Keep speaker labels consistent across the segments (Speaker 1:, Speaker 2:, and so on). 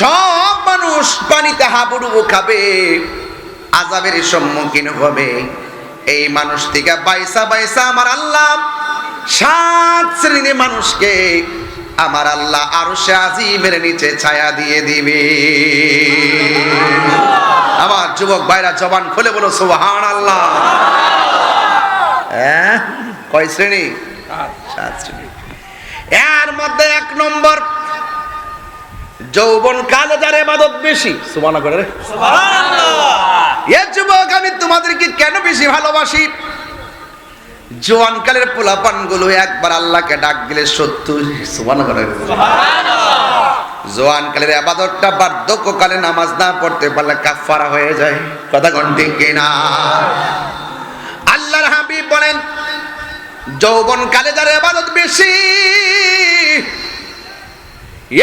Speaker 1: সব মানুষ পানিতে হাবুডুবু খাবে, আযাবের সম্মুখীন হবে। এই মানুষ থেকে বাইসা বাইসা আমার আল্লাহ 7 শ্রেণীর মানুষকে আমার আল্লাহ আরশে আজিমের নিচে ছায়া দিয়ে দিবে। আমার যুবক ভাইরা জবান খুলে বলো সুবহানাল্লাহ। কয় শ্রেণী? 7 শ্রেণী। এর মধ্যে 1 নম্বর, যৌবন কালে যার ইবাদত বেশি। সুবহানাল্লাহ করে রে সুবহানাল্লাহ। এ যুবক, আমি তোমাদেরকে কেন বেশি ভালোবাসি? জওয়ান কালের পোলাপান গুলো একবার আল্লাহকে ডাক দিলে 70। সুবহানাল্লাহ করে সুবহানাল্লাহ। জওয়ান কালের ইবাদতটা বার্ধক্য কালে নামাজ না পড়তে পারলে কাফারা হয়ে যায়। কথা কোন ঠিক কিনা? আল্লাহর হাবিব বলেন, যৌবন কালে যার ইবাদত বেশি,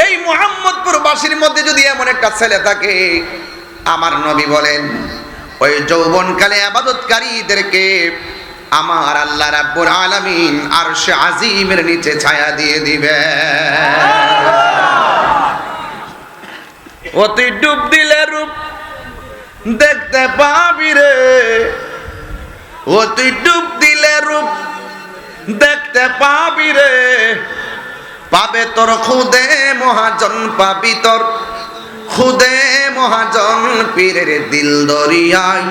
Speaker 1: এই মুহাম্মদপুর বাসীর মধ্যে যদি এমন একটা ছেলে থাকে, আমার নবী বলেন ওই যৌবনকালে ইবাদতকারীদেরকে আমার আল্লাহ রাব্বুল আলামিন আরশে আজিমের নিচে ছায়া দিয়ে দিবে। অতি ডুব দিলে রূপ দেখতে পাবি রে, অতি ডুব দিলে রূপ দেখতে পাবি রে, পাবে তোর খুদে মহাজন, পাবি তোর খুদে মহাজন। পীরের দিল দরিয়ায়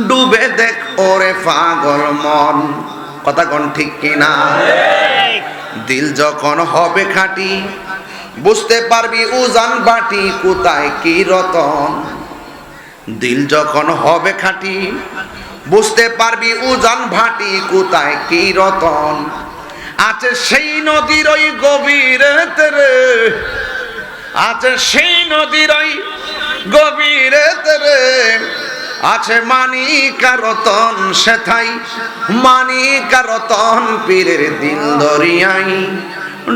Speaker 1: ডুবে দেখ ওরে পাগল মন। কথা কোন ঠিক কিনা? দিল যখন হবে খাঁটি, বুঝতে পারবি উজান বাটি কোথায় কি রতন। দিল যখন হবে খাঁটি, বুঝতে পারবি উজান ভাটি কোথায় কি রতন। আছে সেই নদীর ওই গভীরেতে রে, আছে সেই নদীর ওই গভীরেতে রে, আছে মানিক আর রতন সেথাই, মানিক আর রতন। পীরের দিল দরিয়াই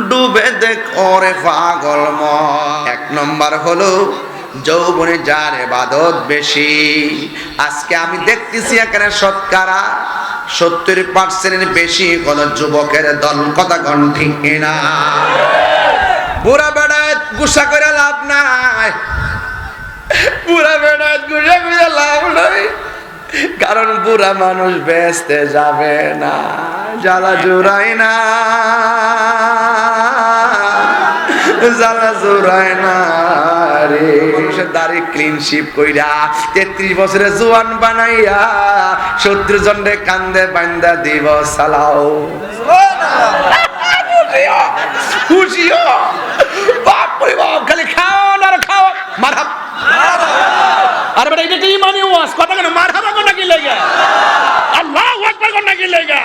Speaker 1: ডুবে দেখ ওরে পাগল মন। 1 নম্বর হলো যৌবনে যার ইবাদত বেশি। আজকে আমি দেখতেছি এখানে শতকরা 70% বেশি হলো যুবকের দল। কথা কোন ঠিক কিনা? বুড়া বেড়ায় গুসা করে লাভ নাই, বুড়া বেড়ায় গুসা করে লাভ নাই, কারণ বুড়া মানুষ বেচতে যাবে না। জ্বালা জুড়াই না, জ্বালা জুড়াই না রে। দাড়ি ক্লিন শিপ কইরা 33 বছরে জোয়ান বানাইয়া 70 জনরে কান্দে বান্দা দিব সালাও। খুশি হ, বাপ রে বাপ, খালি খাও আর খাও। মারহাবা, আরে বেটা এটা কি ইমানি ওয়াজ? কথা কেন মারহাবা কোন কি লাগা? আল্লাহু আকবার কোন কি লাগা?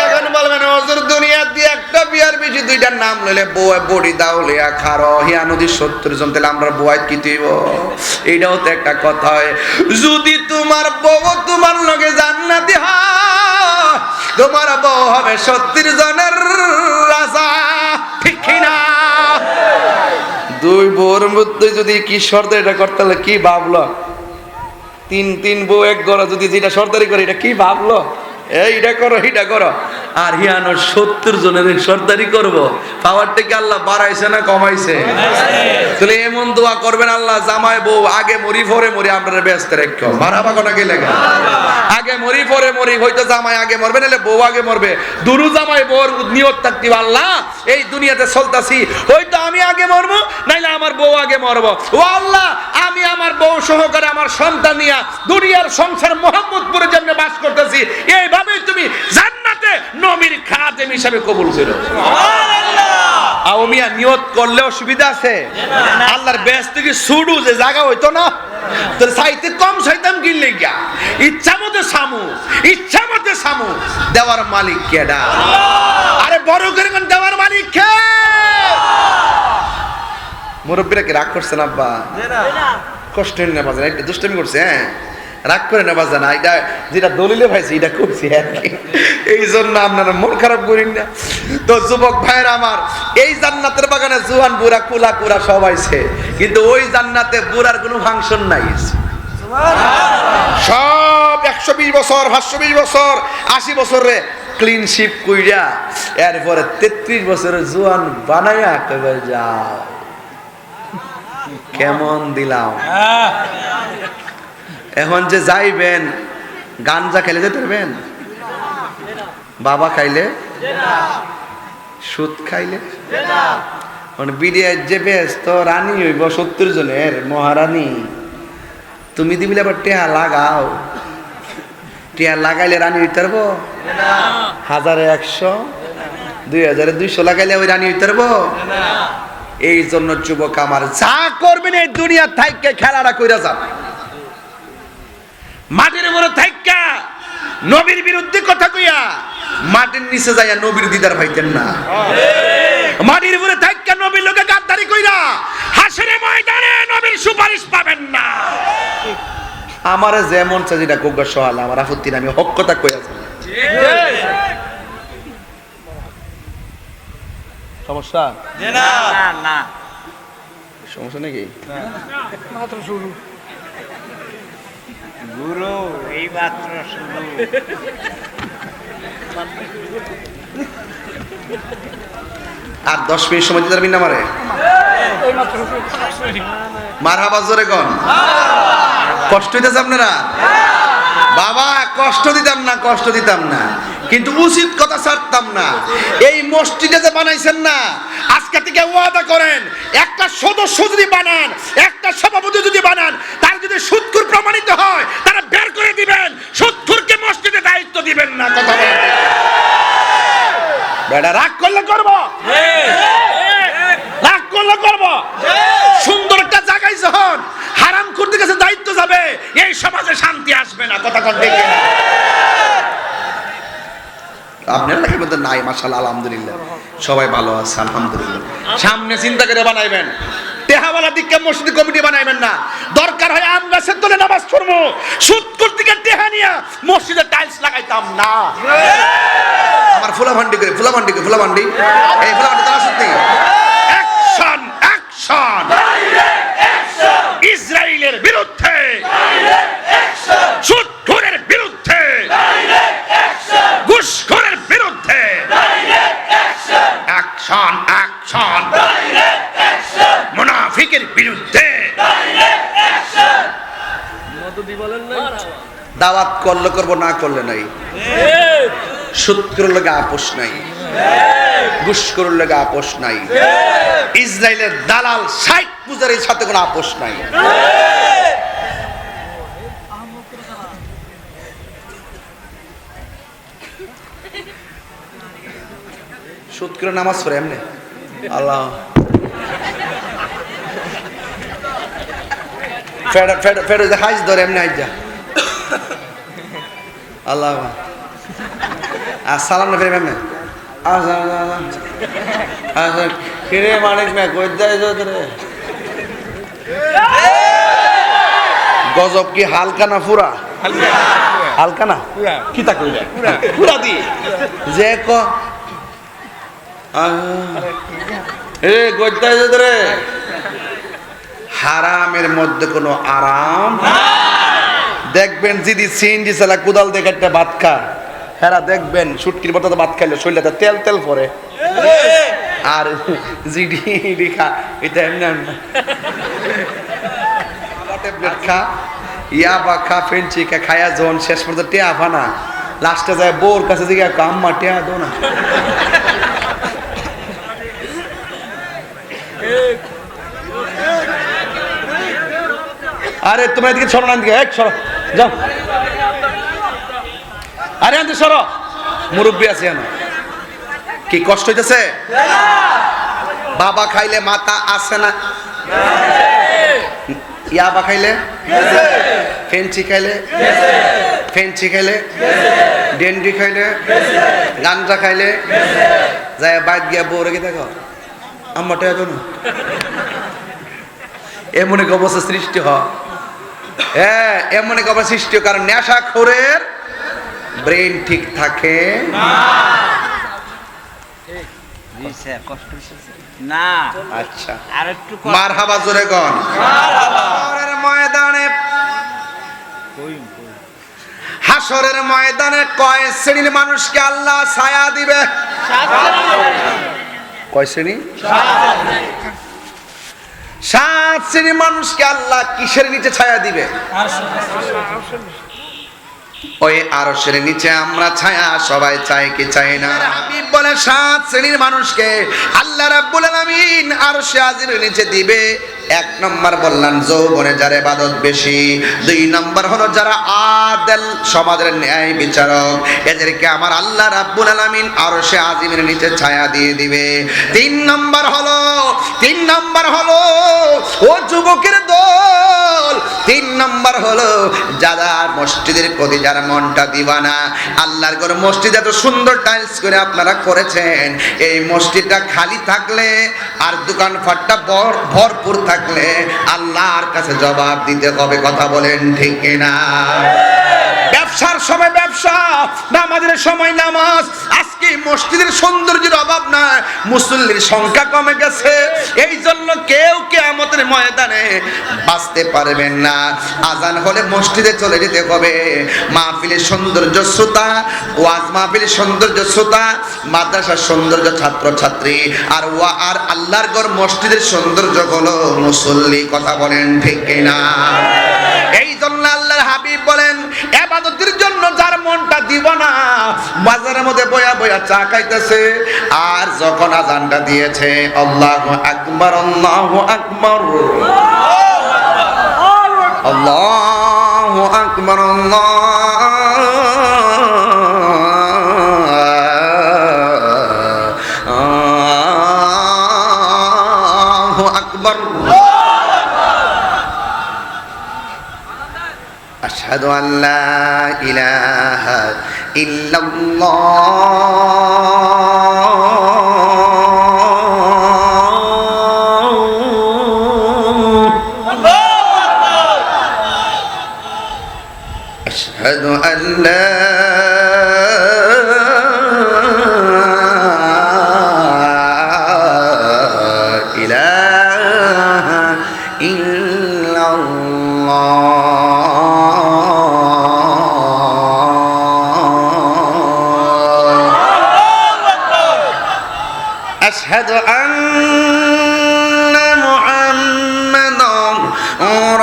Speaker 1: এখন বলবেন হুজুর দুনিয়া দিয়ে একটা বিয়ার বেশি 2টার নাম লইলে বউ বডি দাও লিয়া খারো হিয়া নদী 70 জন, তাহলে আমরা বউয়াত কি দিব? এইটাও তো একটা কথা হয়। যদি তোমার বউ তোমার লগে জান্নাতি হয়, তোমার বউ হবে 70 জনের রাজা। ঠিক কি না? 2 বউর মধ্যে যদি কি শর্ত এটা করতে হলে কি ভাবলো? 3 বউ 1 ঘর যদি যেটা সর্দারি করে এটা কি ভাবলো? এইটা করো এইটা করো। আর হিয়ানো 70 জনের সর্দারি করবো। পাওয়ারটা কি আল্লাহ বাড়াইছে না কমাইছে? তাহলে এমন দোয়া করবেন, আল্লাহ জামাই বউ আগে মরি পরে মরি আমরা ব্যস্ত রেখো। মারাবা কোনা কি লেগে? আগে মরি পরে মরি, হয়তো জামাই আগে মরবে নাহলে বউ আগে মরবে। দুরু জামাই বউর নিয়ত থাকতে আল্লাহ এই দুনিয়াতে চলতাছি, হয়তো আমি আগে মরবো নাইলে আমার বউ আগে মরবো। ও আল্লাহ, আমি আমার বউ সহকারে আমার সন্তান নিয়ে দুনিয়ার সংসার মোহাম্মদপুরে যেমন বাস করতেছি, এইভাবে তুমি জান্নাতে নবীর খাদেম হিসাবে কবুল করো। সুবহানাল্লাহ। আওমিয়া নিয়ত করলে অসুবিধা আছে? আল্লাহর বেহেশত কি সুডু যে জায়গা হইতো না? তোর সাইতে কম শয়তান কি লাগা? ইচ্ছা মতে সামু, ইচ্ছা মতে সামু। দেওয়ার মালিক কেডা? আরে বড় করে কোন দেওয়ার মালিক কে? মুরব্বিরা কি রাগ করছেন আব্বা? না, কষ্ট না বাজার, একটু দুষ্টামি করছে। হ্যাঁ, রাগ করে না বাজার না, এটা যেটা দলিলে ভাইছে এটা করছি আর কি। এই জন্য আপনারা মন খারাপ করেন না। তো যুবক ভাইয়ের আমার, এই জান্নাতের বাগানে জোয়ান বুড়া কুলা কুলা সব আইছে, কিন্তু ওই জান্নাতে বুড়ার কোনো ফাংশন নাই। সব 120 বছর 520 বছর 80 বছরে ক্লিন শিপ কইরা এরপরে 33 বছরের জোয়ান বানাইয়া কইবা যাও। কেমন দিলাম। এখন যে যাইবেন গাঞ্জা খাইলে যেতে পারবেন? বাবা খাইলে, সুদ খাইলে, মানে বিরিয়ার যে বেশ তো রানী হইব 70 জনের মহারানী। তুমি দিবিলে আবার টেহা লাগাও, টেহা লাগাইলে রানী হইতে পারবো? 1100 2200 লাগাইলে ওই রানী হইতে পারবো? এই জন্য যুবক আমার যা করবেন এই দুনিয়া থাইকে খেলাটা কইরা যান। মাটির উপরে থাইকা নবীর বিরুদ্ধে কথা কইয়া মাটির নিচে যাইয়া নবীর দিদার পাইতেন না। মাটির উপরে থাইকা নবীর লোকে গাদ্দারি কইরা হাসরের ময়দানে নবীর সুপারিশ পাবেন না। আমারে যেমন চাজিটা গোগা সহাল আমার আপত্তি না, আমি হক কথা কইয়া যাই। সমস্যা
Speaker 2: না না
Speaker 1: সমস্যা নাকি?
Speaker 2: মাত্র শুরু গুরু, এই মাত্র শুরু।
Speaker 1: আর 10 মিনিট সময় দিতে পারবি না আমারে? মারহাবা জোরে কোন। কষ্ট হইতেছে আপনারা? বাবা কষ্ট দিতাম না, কষ্ট দিতাম না, কিন্তু উচিত কথা ছাড়তাম না। এই মসজিদে যে বানাইছেন না, আজকে থেকে ওয়াদা করেন একটা সদস্য যদি বানান, একটা সভাপতি যদি বানান, তার যদি সুদখোর প্রমাণিত হয় তারা বের করে দিবেন, সুদখোরকে মসজিদে দায়িত্ব দিবেন না। কথা বলেন বেটা, রাগ করলে করব, রাগ করলে করব। সুন্দর একটা জায়গায় যখন হারাম করতে গেছে দায়িত্ব যাবে, এই সমাজে শান্তি আসবে না। কথা কর দেখি আপনার এলাকার মধ্যে নাই? মাশাআল্লাহ, আলহামদুলিল্লাহ, সবাই ভালো আছে আলহামদুলিল্লাহ। সামনে চিন্তা করে বানাইবেন, টেহাওয়ালা দিকে মসজিদ কমিটি বানাইবেন না। দরকার হয় আম গাছের তলে নামাজ পড়বো, সুদ করতে গিয়ে টেহা নিয়া মসজিদে টাইলস লাগাইতাম না। আমার ফুলাভান্ডি করে ফুলাভান্ডি করে ফুলাভান্ডি, এই ফুলাভান্ডি তারা সত্যি অ্যাকশন অ্যাকশন ইসরায়েলের বিরুদ্ধে, সুদখোরের বিরুদ্ধে, ঘুষখোরের বিরুদ্ধে অ্যাকশন অ্যাকশন, মুনাফিকের বিরুদ্ধে। দাওয়াত করলে করবো, না করলে নাই। সুদখোরের লগে আপোষ নাই, ঘুষখোরের লগে আপোষ নাই, ইসরায়েলের দালাল শাইখ পূজারীর সাথে কোনো আপোষ নাই। সুদখোর নামাজ পড়ে এমনি আল্লাহ ফেড ফেড ফেড হাইজ ধরে এমনি হাইজ যা আল্লাহ আর সালাম না ফের এমনি কিরে মানিক মে কই যায় রে গজব কি হালকা না পুরা? হালকা না কি তা কইরা পুরা দি যে ক এ গদ্দাই রে। হারামের মধ্যে কোনো আরাম দেখবেন। যদি সিএনজি চালা কোদাল দেখে একটা ভাত খা, হেরা দেখবেন সুটকির বর্তাতে ভাত খাইলে শরীরটা তেল তেল পরে। আর জিডি খা, এটা এমনি ট্যাবলেট খা, ইয়াবা খা, ফেন্সি খা, খায়া যখন শেষ পর্যন্ত টেয়া ফানা, লাস্টে যায় বউর কাছে দিকে আম্মা টেয়া দো না। আরে তোমরা এদিকে সরো না, দিকে এক সরো যাও। আরে আনতে সরো, মুরব্বী আছে না। কি কষ্ট হইতেছে? বাবা খাইলে মাথা আসে না? ইয়াবা খাইলে, ফেন্সি খাইলে, ফেন্সি খাইলে, ডেন্ডি খাইলে, গাঞ্জা খাইলে, যায় বাইর গিয়া বউ রেখে দেখো আম্মাটা এত না। এমন এক অবস্থা সৃষ্টি হয়, হ্যাঁ এমন এক অবস্থা সৃষ্টি হয়, কারণ নেশাখোরের ব্রেন ঠিক থাকে
Speaker 2: না।
Speaker 1: আচ্ছা
Speaker 2: আর একটু
Speaker 1: মারহাবা জোরে কোন। হাসরের ময়দানে, হাসরের ময়দানে কয় শ্রেণীর মানুষকে আল্লাহ ছায়া দিবে? কয় শ্রেণী? সাত শ্রেণীর মানুষকে আল্লাহ কিসের নিচে ছায়া দিবে? ওই আরশের নিচে আমরা ছায়া সবাই চাই কি চাই না? হাবিব বলে সাত শ্রেণীর মানুষকে আল্লাহ রাব্বুল আলামিন আরশে আজিমের নিচে দিবে। এক নম্বর বললেন যৌবনে যার ইবাদত বেশি, দুই নম্বর হলো যারা আদেল সমাজের ন্যায় বিচারক, এদেরকে আমার আল্লাহ রাব্বুল আলামিন আরশে আজিমের নিচে ছায়া দিয়ে দিবে। তিন নম্বর হলো ও যুবকের দল, তিন নম্বর হলো যারা মসজিদের প্রতি যারা মনটা দিবানা, আল্লাহর ঘর মসজিদ এত সুন্দর টাইলস করে আপনারা করেছেন, এই মসজিদটা খালি থাকলে আর দোকানপাটটা ভরপুর থাকলে আল্লাহর কাছে জবাব দিতে হবে। কথা বলেন ঠিক কিনা? ব্যবসার সময় ব্যবসা, নামাজের সময় নামাজ। আজকে মসজিদের সৌন্দর্যের অভাব নাই, মুসল্লির সংখ্যা কমে গেছে, এই জন্য কেউ কিয়ামতের ময়দানে বাঁচতে পারবেন না। আজান হলে মসজিদে চলে যেতে হবে। মাহফিলের সৌন্দর্য শ্রোতা, ওয়াজ মাহফিলের সৌন্দর্য শ্রোতা, মাদ্রাসার সৌন্দর্য ছাত্র ছাত্রী, আর আল্লাহর ঘর মসজিদের সৌন্দর্য হলো মুসল্লি। কথা বলেন ঠিক কিনা? এই জন্য আল্লাহর হাবিব বলেন ইবাদতের জন্য যার মনটা দিব না, বাজারের মধ্যে বয়া বয়া চা খাইতেছে, আর যখন আজানটা দিয়েছে আল্লাহু আকবার আল্লাহু আকবার আল্লাহু আকবার আল্লাহু আকবার আশহাদু আল্লা ইলাহা ইল্লাল্লাহ আশহাদু আল্লা ইলাহা ইল্লাল্লাহ أشهد أن محمدا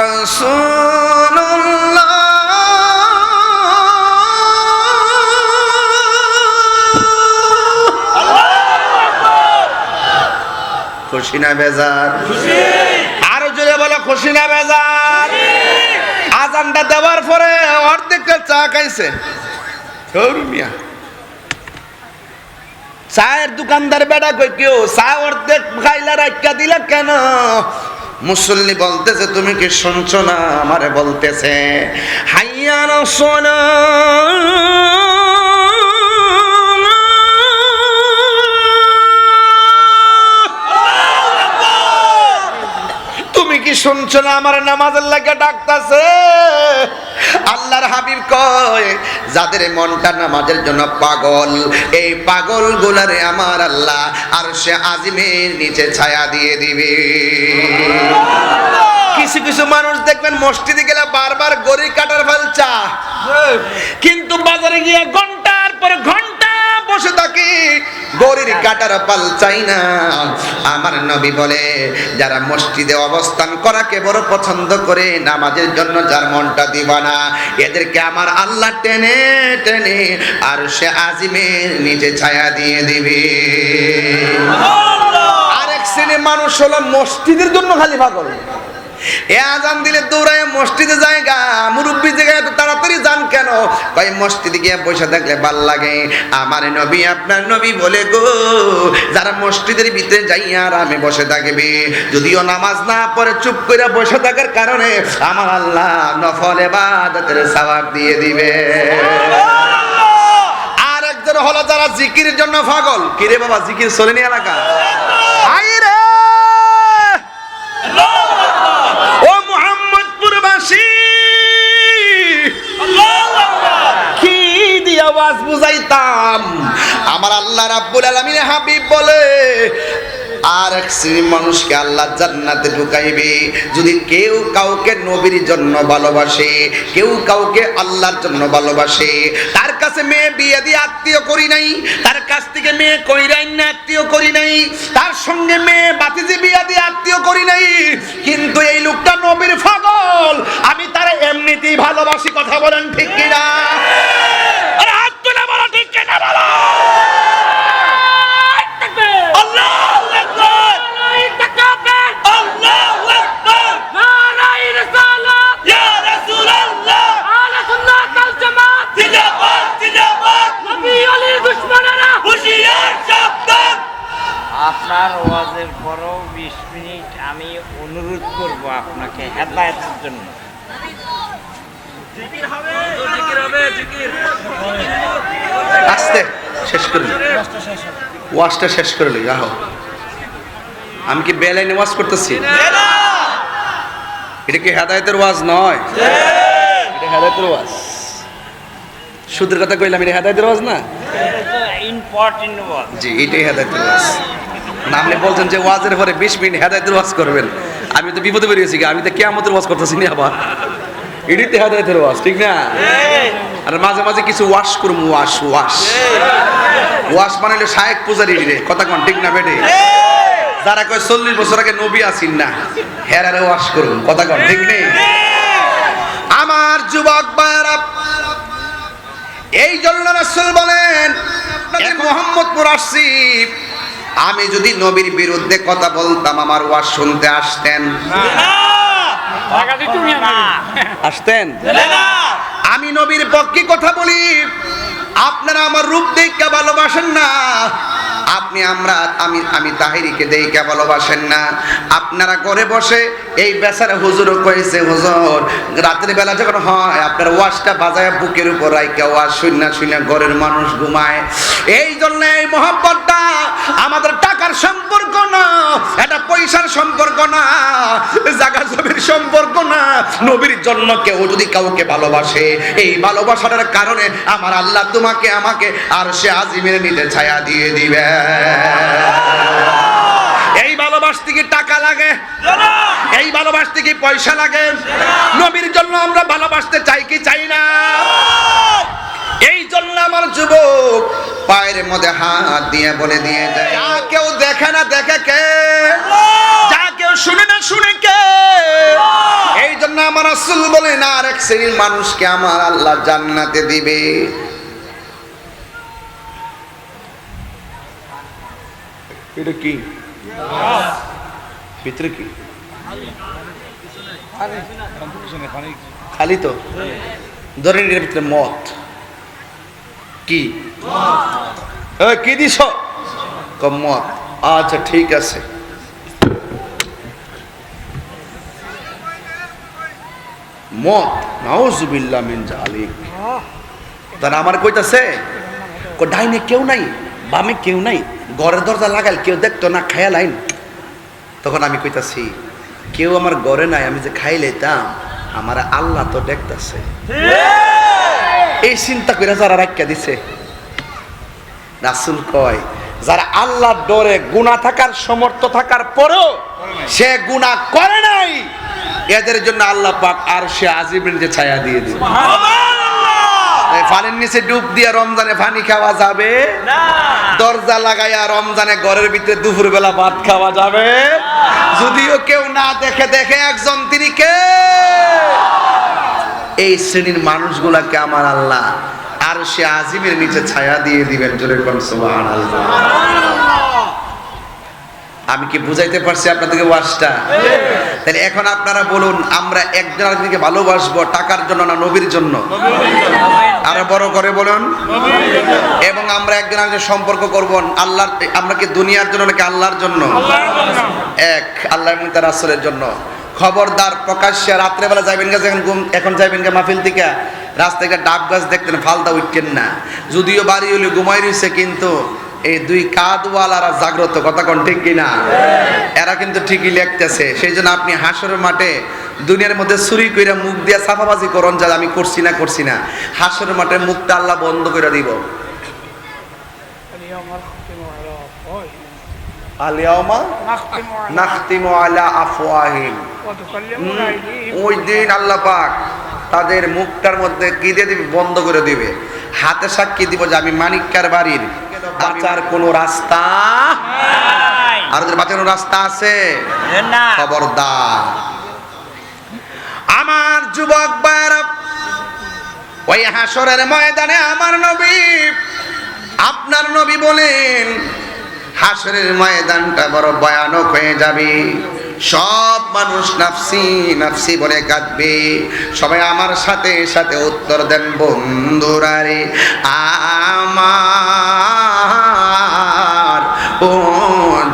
Speaker 1: رسول الله খুশি না বেজার? আরো জোরে বলো খুশি না বেজার? আজানটা দেওয়ার পরে অর্ধেকটা চা খাইছে মিয়া। চায়ের দোকানদার বেটা কই কেউ চা অর্ধেক খাইলা রাখা দিলা কেন? মুসল্লি বলতেছে তুমি কি শুনছো না? আমারে বলতেছে হাইয়া আলাস সালাহ, তুমি কি শুনছো না? আমার নামাজের লাগা ডাকতাছে। আল্লাহর হাবিব কয় যাদের মনটা নামাজের জন্য পাগল, এই পাগল গুলারে আমার আল্লাহ আরশে আজিমের নিচে ছায়া দিয়ে দিবে। কিছু কিছু মানুষ দেখবেন মসজিদে গেলে বারবার গড়ি কাটার ফেলছা, কিন্তু বাজারে গিয়ে ঘন্টার পর ঘন্টা বসে থাকি, গড়ির কাটার পাল চাই না। আমার নবী বলে যারা মসজিদে অবস্থান করাকে বড় পছন্দ করে, নামাজের জন্য যার মনটা দিবানা, এদেরকে আমার আল্লাহ টেনে টেনে আরশে আজিমের নিচে ছায়া দিয়ে দিবে। আরেক শ্রেণীর মানুষ হলো মসজিদের জন্য খালি পাগল। এ আজান দিলে দৌড়ায় মসজিদে জায়গা, মুরব্বী জায়গায় এত তাড়াতাড়ি যান কেন? ভাই মসজিদে গিয়ে বসে থাকলে ভাল লাগে। আমার নবী আপনার নবী বলে গো, যারা মসজিদের ভিতরে যাইয়া আরামে বসে থাকবে, যদিও নামাজ না পড়ে চুপ করে বসে থাকার কারণে আমার আল্লাহ নফল ইবাদতের সওয়াব দিয়ে দিবে। আর একজন হলো যারা জিকিরের জন্য পাগল। কিরে বাবা জিকির চলেনি এলাকা? আইরে ও মুহাম্মদপুরবাসী, কি দিয়ে আওয়াজ বুঝাইতাম? আমার আল্লাহ রাব্বুল আলামিন হাবিব বলে আর এক শ্রেণীর মানুষকে আল্লাহ জান্নাতে ঢুকাইবে যদি কেউ কাউকে নবীর জন্য ভালোবাসে, কেউ কাউকে আল্লাহর জন্য ভালোবাসে। তার কাছে মেয়ে বিয়ে দিয়ে আত্মীয় করি নাই, তার কাছ থেকে মেয়ে কইরাই না আত্মীয় করি নাই, তার সঙ্গে মেয়ে বাতিজি বিয়ে দিয়ে আত্মীয় করি নাই, কথা বলেন ঠিক কিনা? আরে হাত তুলে বলো ঠিক কিনা বলো। আল্লাহু আকবার, আল্লাহু আকবার, নারায়ে রিসালাত, ইয়া রাসূলুল্লাহ, আহলে সুন্নাত ওয়াল জামাত, জিন্দাবাদ জিন্দাবাদ, নবী আলীর দুশমনেরা হুঁশিয়ার সাবধান।
Speaker 2: আপনার ওয়াজের পরও 20 মিনিট আমি অনুরোধ করব আপনাকে হেদায়েতের জন্য।
Speaker 1: আস্তে শেষ করে ওয়াজটা শেষ করে লই। রাহো, আমি কি বেলাইনে ওয়াজ করতেছি? এটা কি হেদায়েতের ওয়াজ নয়? এটা হেদায়েতের ওয়াজ। সুদের কথা কইলাম, এটা হেদায়েতের ওয়াজ না?
Speaker 2: ইম্পর্টেন্ট ওয়াজ।
Speaker 1: জি, এটাই হেদায়েতের ওয়াজ। না আপনি বলছেন যে ওয়াজের পরে 20 মিনিট হেদায়েতের ওয়াজ করবেন, আমি তো বিপদে বেরিয়েছি, আমি তো কিয়ামতের ওয়াজ করতেছি না আবার। এটাই তো হেদায়েতের ওয়াজ, ঠিক না? আর মাঝে মাঝে কিছু ওয়াশ করুম, ওয়াশ ওয়াশ ওয়াশ বানাইলে শায়েক পূজারি রে, কথা কোন ঠিক না বেটে? যারা কয় 40 বছর আগে নবী আসিন না, হেরারে ওয়াশ করুন, কথা কোন ঠিক নেই? আমার যুবক ভাইরা, এই জন্য রাসূল বলেন আপনাদের মুহাম্মদপুর আসছি, আমি যদি নবীর বিরুদ্ধে কথা বলতাম আমার ওয়াজ শুনতে আসতেন? আসতেন? আমি নবীর পক্ষে কথা বলি, আপনারা আমার রূপ দেখে ভালোবাসেন না, আপনি আমি তাহিরিকে দেখে ভালোবাসেন না। আপনারা ঘরে বসে এই বেচারা হুজুরও কইছে, হুজুর রাতের বেলা যখন হয় আপনার ওয়াজটা বাজায় বুকের উপর রাইখা ওয়াজ শুইনা শুইনা ঘরের মানুষ ঘুমায়। এই জন্য এই মহব্বতটা আমাদের টাকার সম্পর্ক না, এটা পয়সার সম্পর্ক না, জায়গা জমির সম্পর্ক না। নবীর জন্য কেউ যদি কাউকে ভালোবাসে, এই ভালোবাসার কারণে আমার আল্লাহ তোমাকে আমাকে আরশে আজিমের নিচে ছায়া দিয়ে দিবে। এই ভালোবাসতে কি টাকা লাগে? এই ভালোবাসতে কি পয়সা লাগে? নবীর জন্য আমরা ভালোবাসতে চাই কি চাই না? এই জন্য আমার যুবক পায়ের মধ্যে হাত দিয়ে বলে দিয়ে যায়, যা কেউ দেখে না দেখে কে, যা কেউ শুনে না শুনে কে। এই জন্য আমার রাসূল বলেন আর এক শ্রেণীর মানুষকে আমার আল্লাহ জান্নাতে দিবে। এটা কি ভিতরে কি খালি তো ধরেন, এর ভিতরে মদ কি কি দিছ? মদ। আচ্ছা ঠিক আছে, মদ। নাউজুবিল্লাহ মিন জালিক। তারা আমার কইতাছে ডাইনে কেউ নাই, বামে কেউ নাই, ঘরের দরজা লাগাল কেউ দেখতো না, খায়া লাইন। তখন আমি কইতাছি কেউ আমার ঘরে নাই, আমি যে খাই লাইতাম আমার আল্লাহ তো দেখতাছে। এই চিন্তা করে যারা রাখিয়া দিছে, রাসূল কয় যারা আল্লাহর ডরে গুনাহ থাকার সমর্থ থাকার পরেও সে গুনাহ করে নাই, এদের জন্য আল্লাহ পাক আরশে আজিমের যে ছায়া দিয়ে দিবে। পানির নিচে ডুব দিয়া রমজানে পানি খাওয়া যাবে না, দরজা লাগাইয়া রমজানে ঘরের ভিতরে দুপুর বেলা ভাত খাওয়া যাবে। যদিও কেউ না দেখে, দেখে একজন, তিনি কে? এই শ্রেণীর মানুষগুলাকে আমার আল্লাহ আরশে আজিমের নিচে ছায়া দিয়ে দিবেন। জোরে কোন সুবহানাল্লাহ। আমি কি বুঝাইতে পারছি আপনাদেরকে ওয়াজটা? তাহলে এখন আপনারা বলুন, আমরা একজন আরেকজনকে ভালোবাসবো টাকার জন্য না নবীর জন্য? আরো বড় করে বলুন। এবং আমরা একজন আরেকজনের সম্পর্ক করব আল্লাহর, আমরা কি দুনিয়ার জন্য নাকি আল্লাহর জন্য? এক, আল্লাহ এবং তার রাসূলের জন্য। খবরদার প্রকাশ্যে রাত্রেবেলা যাবেন গা, এখন যাবেন গা মাহফিল থেকে, রাস্তায় ডাব গাছ দেখতেন ফালদা উঠতেন না। যদিও বাড়ি হলে ঘুমাই রয়েছে, কিন্তু এই দুই কাদওয়ালারা জাগ্রত, কথা কোন ঠিক কিনা? এরা কিন্তু ঠিকই লিখতেছে। সেই জন্য আপনি হাসরের মাঠে দুনিয়ার মধ্যে চুরি কইরা মুখ দিয়া সাফাবাজি করন, যা আমি করছি না, হাসরের মাঠে মুখটা আল্লাহ বন্ধ করে দিব। আলিয়াউমা নাখতিমু আলা আফওয়াহিম, ওই দিন আল্লাহ পাক তাদের মুখটার মধ্যে কি দিয়ে দিবে? বন্ধ করে দিবে। হাতে সাক্ষী দিব যে আমি মানিককার বাড়ির, বাঁচার কোনো রাস্তা নাই। আর ওদের বাঁচার কোনো রাস্তা আছে না। খবরদার আমার যুবক ভাইরা, ওই হাসরের ময়দানে আমার নবী, আপনার নবী বলেন, হাসরের ময়দানটা বড় ভয়ানক হয়ে যাবে। সব মানুষ নাফসি নাফসি বলে কাঁদবে। সবাই আমার সাথে সাথে উত্তর দেন, বন্ধুরা রে আমার, ও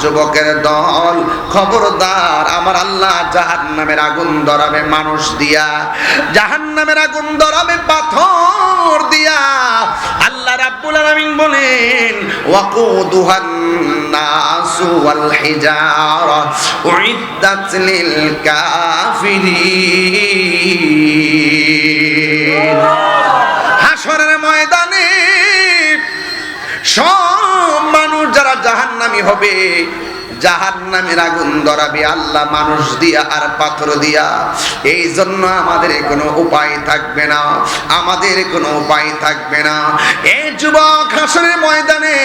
Speaker 1: যুবকের দল, খবরদার, আমার আল্লাহ জাহান্নামের আগুন ধরাবে মানুষ দিয়া, জাহান্নামের আগুন ধরাবে পাথর দিয়া। আল্লাহ রাব্বুল আলামিন বলেন, ওয়াকুদুহান নাসু ওয়াল হিজারা উইদ্দাত লিল কাফিরিন। হাসরের ময়দানে সব মানুষ যারা জাহান্নামী হবে, জাহান্নামের আগুন ধরাবে আল্লাহ মানুষ দিয়া আর পাথর দিয়া। এই জন্য আমাদের কোনো উপায় থাকবে না, আমাদের কোনো উপায় থাকবে না। এই যুবক, হাসরের ময়দানে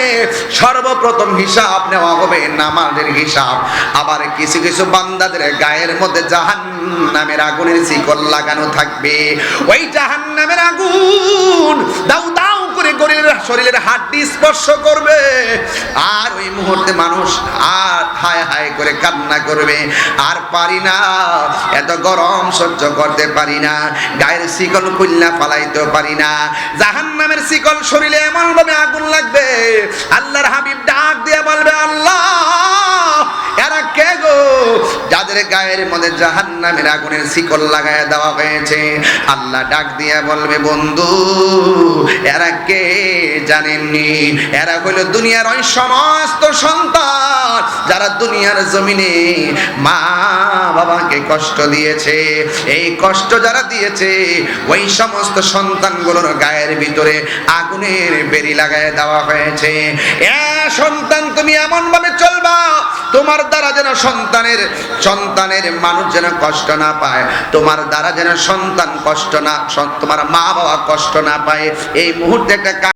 Speaker 1: সর্বপ্রথম হিসাব নেওয়া হবে নামাজের হিসাব। আবার কিছু কিছু বান্দাদের গায়ের মধ্যে জাহান্নামের আগুনের শিকল লাগানো থাকবে। ওই জাহান্নামের আগুন দাউ দাউ করে শরীরের হাড্ডি স্পর্শ করবে। আর ওই মুহূর্তে মানুষ আর হায় হায় করে কান্না করবে, আর পারি না, এত গরম সহ্য করতে পারি না, গায়ের শিকল খুলনা ফালাইতে পারি না। জাহান্নামের শিকল শরীরে এমন ভাবে আগুন লাগবে, আল্লাহর হাবিব ডাক দিয়ে বলবে, আল্লাহ এরা কে গো যাদের গায়ের মধ্যে জাহান্নামের আগুনের শিকল লাগায় দেওয়া হয়েছে? আল্লাহ ডাক দিয়ে বলবে, বন্ধু এরা কে জানেননি? এরা হলো দুনিয়ার ওই সমস্ত সন্তান যারা দুনিয়ার জমিনে মা বাবাকে কষ্ট দিয়েছে। এই কষ্ট যারা দিয়েছে, ওই সমস্ত সন্তানগুলোর গায়ের ভিতরে আগুনের বেরি লাগায় দেওয়া হয়েছে। এ সন্তান, তুমি এমন ভাবে চলবা তোমার দ্বারা যেন সন্তানের মানুষ যেন কষ্ট না পায়, তোমার দ্বারা যেন সন্তান কষ্ট না, তোমার মা বাবা কষ্ট না পায়। এই মুহূর্তে একটা